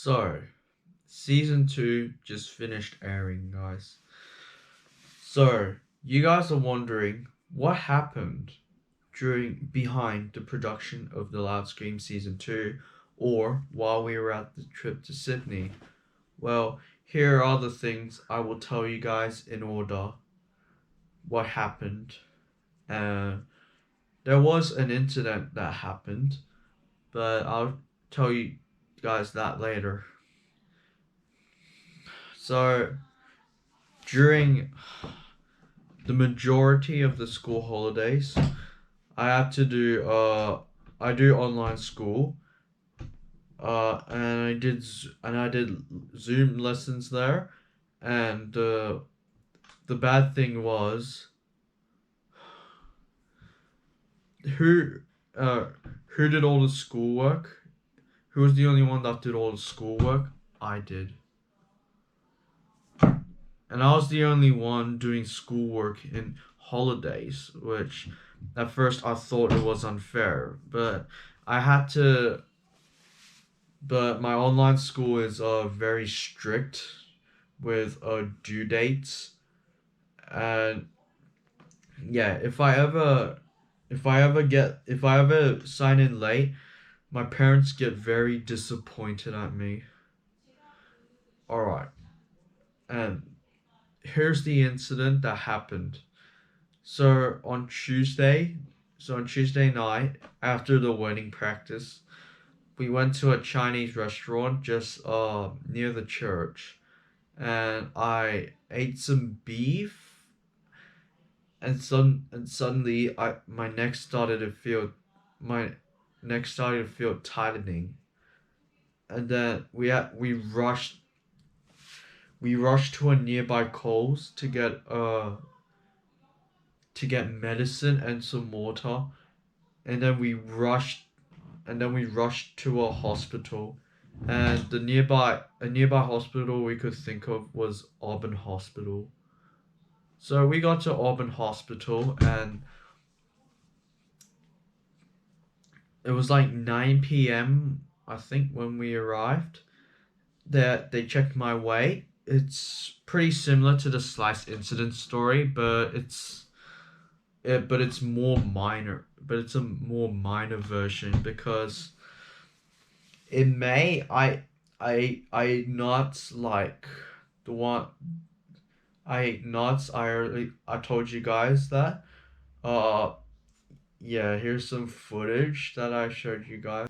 So, season 2 just finished airing, guys. So, you guys are wondering what happened during behind the production of The Loud Scream season 2 or while we were at the trip to Sydney. Well, here are the things I will tell you guys in order what happened. Uh, there was an incident that happened, but I'll tell you guys that later. So, during the majority of the school holidays, I had to do I do online school. And I did Zoom lessons there, and the bad thing was who uh who did all the schoolwork? Who was the only one that did all the schoolwork? I did. And I was the only one doing schoolwork in holidays, which at first I thought it was unfair, but I had to. But my online school is very strict with due dates, and yeah, if I ever sign in late, my parents get very disappointed at me. All right, and here's the incident that happened. So on Tuesday night after the wedding practice, we went to a Chinese restaurant just near the church, and I ate some beef, and suddenly my neck started to feel tightening, and then we rushed to a nearby Coles to get medicine and some water, and then we rushed to a hospital, and a nearby hospital we could think of was Auburn Hospital. So we got to Auburn Hospital, and it was like 9 p.m. I think when we arrived. They checked my weight. It's pretty similar to the Slice incident story, but it's more minor. But it's a more minor version because in May I ate nuts like the one I ate nuts. I told you guys that. Uh yeah, here's some footage that I showed you guys.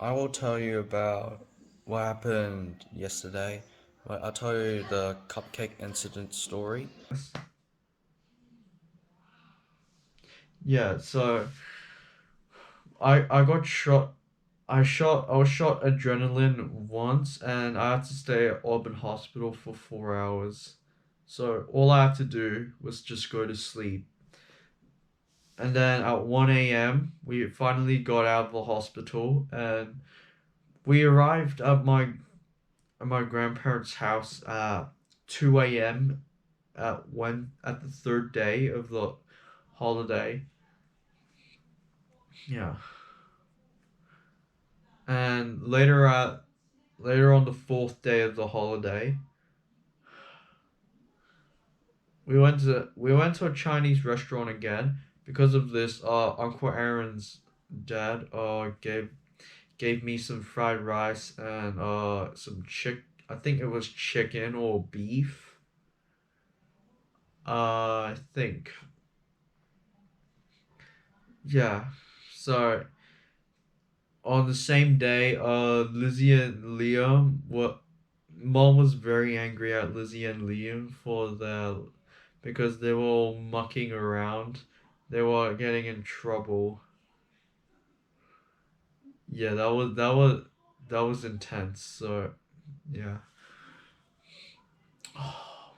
I will tell you about what happened yesterday. I'll tell you the cupcake incident story. Yeah, so I got shot. I was shot adrenaline once, and I had to stay at Auburn Hospital for 4 hours. So all I had to do was just go to sleep. And then at 1 a.m., we finally got out of the hospital, and we arrived at my grandparents' house at 2 a.m. At the third day of the holiday. Yeah. And later on the fourth day of the holiday, we went to a Chinese restaurant again. Because of this, Uncle Aaron's dad gave me some fried rice and some I think it was chicken or beef. I think. Yeah. So on the same day, Lizzie and Liam what Mom was very angry at Lizzie and Liam for their because they were all mucking around. They were getting in trouble. Yeah, that was intense. So yeah.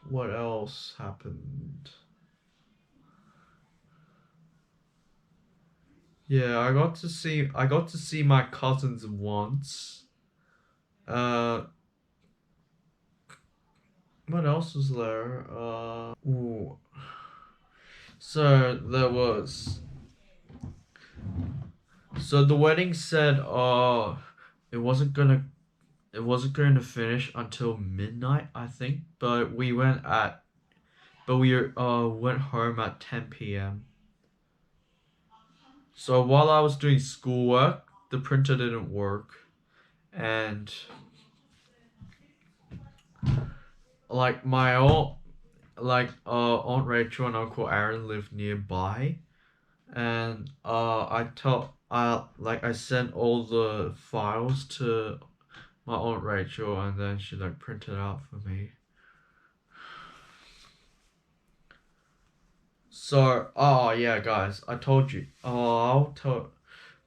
What else happened? Yeah, I got to see my cousins once. Uh, what else was there? Ooh. So there was. So the wedding said, it wasn't gonna it wasn't going to finish until midnight, I think. But we went home at 10 p.m. So while I was doing schoolwork, the printer didn't work, and like my aunt, Aunt Rachel and Uncle Aaron lived nearby, and I sent all the files to my Aunt Rachel, and then she like printed it out for me. So, oh yeah, guys, I told you. I'll tell.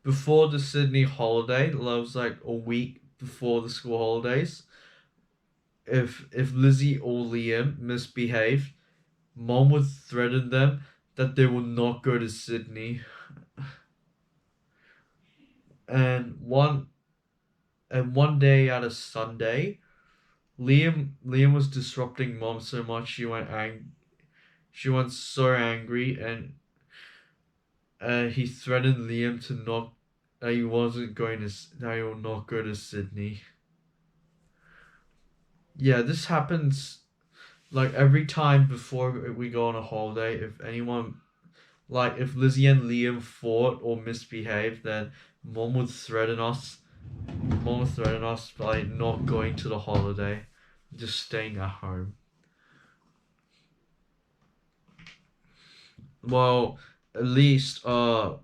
Before the Sydney holiday, that was like a week before the school holidays. If Lizzie or Liam misbehaved, Mom would threaten them that they will not go to Sydney. And one day at a Sunday, Liam was disrupting Mom so much she went so angry, and he threatened Liam to not that he wasn't going to that he will not go to Sydney. Yeah, this happens like every time before we go on a holiday. If Lizzie and Liam fought or misbehaved, then Mom would threaten us. Mom would threaten us by not going to the holiday, just staying at home. Well, at least I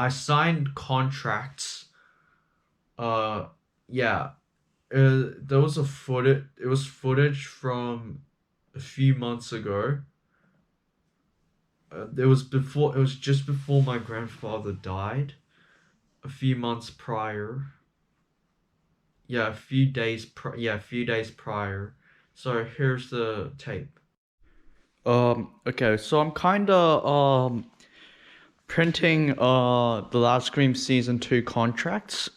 signed contracts. Uh, yeah. There was a footage. It was footage from a few months ago. It was before. It was just before my grandfather died. A few months prior. Yeah, a few days. Yeah, a few days prior. So here's the tape. Okay, so I'm kinda printing the Last Scream season 2 contracts.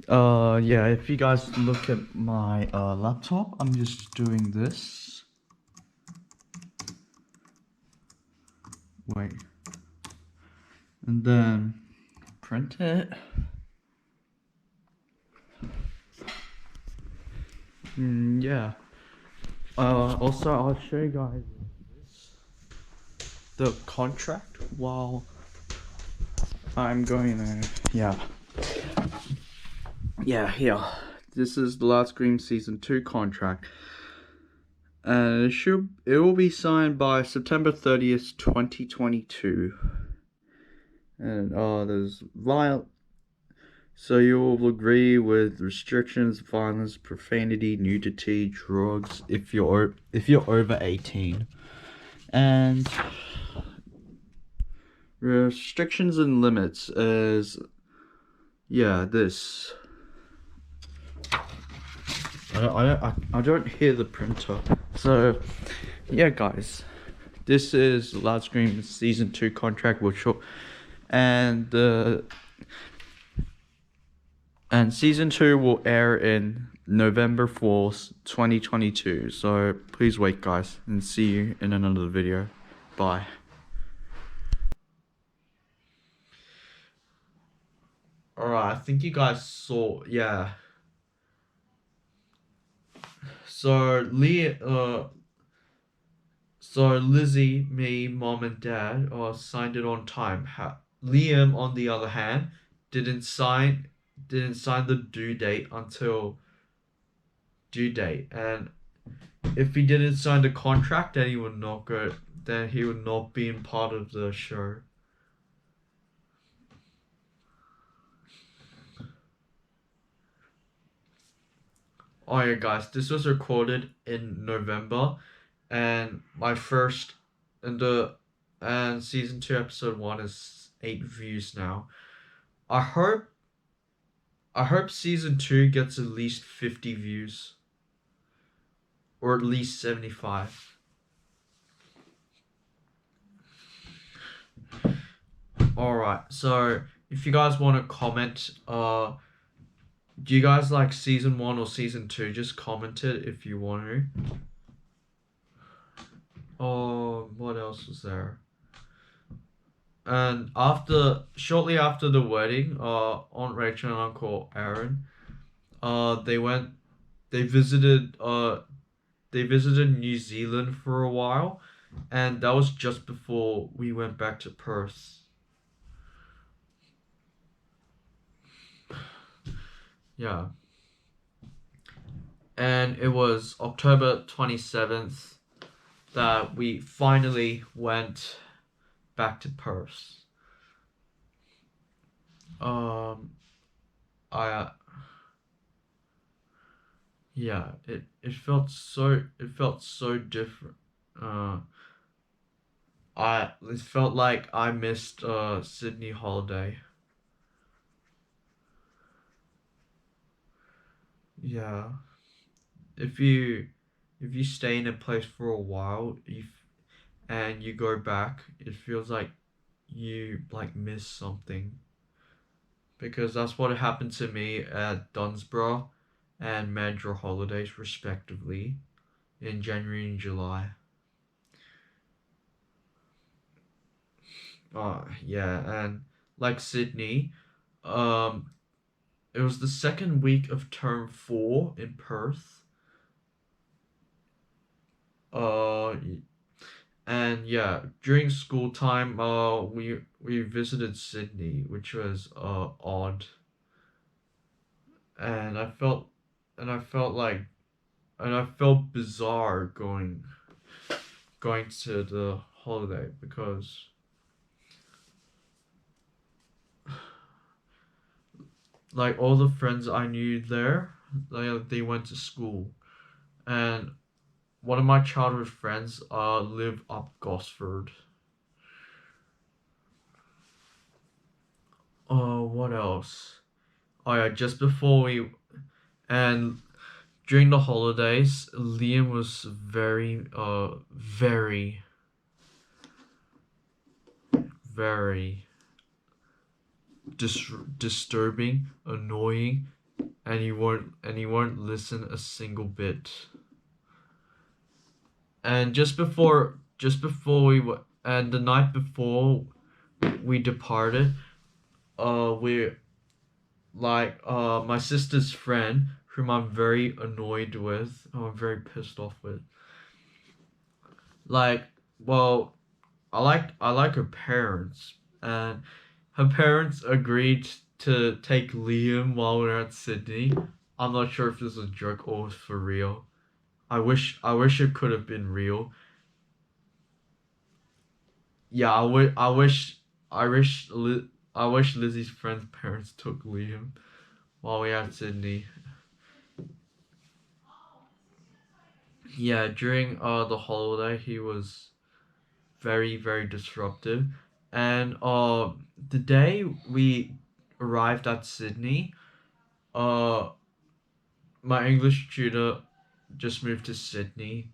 Yeah, if you guys look at my laptop, I'm just doing this. Wait. And then print it. Yeah. Also, I'll show you guys the contract while I'm going there. Yeah. Yeah, here. This is the Last Scream Season 2 contract. And it will be signed by September 30th, 2022. And there's violent. So you will agree with restrictions, violence, profanity, nudity, drugs if you're over 18. And restrictions and limits is this. I don't hear the printer. So yeah, guys, this is Last Scream Season 2 contract, and Season 2 will air in November 4th, 2022. So please wait, guys, and see you in another video. Bye. Alright, I think you guys saw, yeah. So Lizzie, me, Mom, and Dad signed it on time. Liam, on the other hand, didn't sign the due date until due date, and if he didn't sign the contract, then he would not go. Then he would not be in part of the show. Oh yeah, guys, this was recorded in November, and season 2 episode 1 is 8 views now. I hope season 2 gets at least 50 views, or at least 75. Alright, so if you guys want to comment, do you guys like season 1 or season 2? Just comment it if you want to. Oh, what else was there? and after shortly after the wedding, Aunt Rachel and Uncle Aaron, they went they visited they visited New Zealand for a while, and that was just before we went back to Perth. Yeah, and it was October 27th that we finally went back to Perth. Um, I Yeah, it felt so different. Uh, it felt like I missed Sydney holiday. Yeah, if you if you stay in a place for a while, and you go back, it feels like you like miss something, because that's what happened to me at Dunsborough and Mandurah holidays respectively in January and July. Yeah, and like Sydney, um, it was the second week of term 4 in Perth. Uh, and yeah, during school time, we visited Sydney, which was odd, and and I felt like, and I felt bizarre going to the holiday because like all the friends I knew there, they went to school, and one of my childhood friends live up Gosford. What else? Oh yeah, just before we and during the holidays, Liam was very disturbing, annoying, and he won't listen a single bit. And and the night before we departed, we my sister's friend, whom I'm very annoyed with, who I'm very pissed off with. Like, well, I like her parents, and her parents agreed to take Liam while we are at Sydney. I'm not sure if this is a joke or for real. I wish it could have been real. Yeah, I wish I wish Lizzie's friend's parents took Liam while we are at Sydney. Yeah, during the holiday he was very disruptive, and the day we arrived at Sydney, uh my English tutor just moved to Sydney,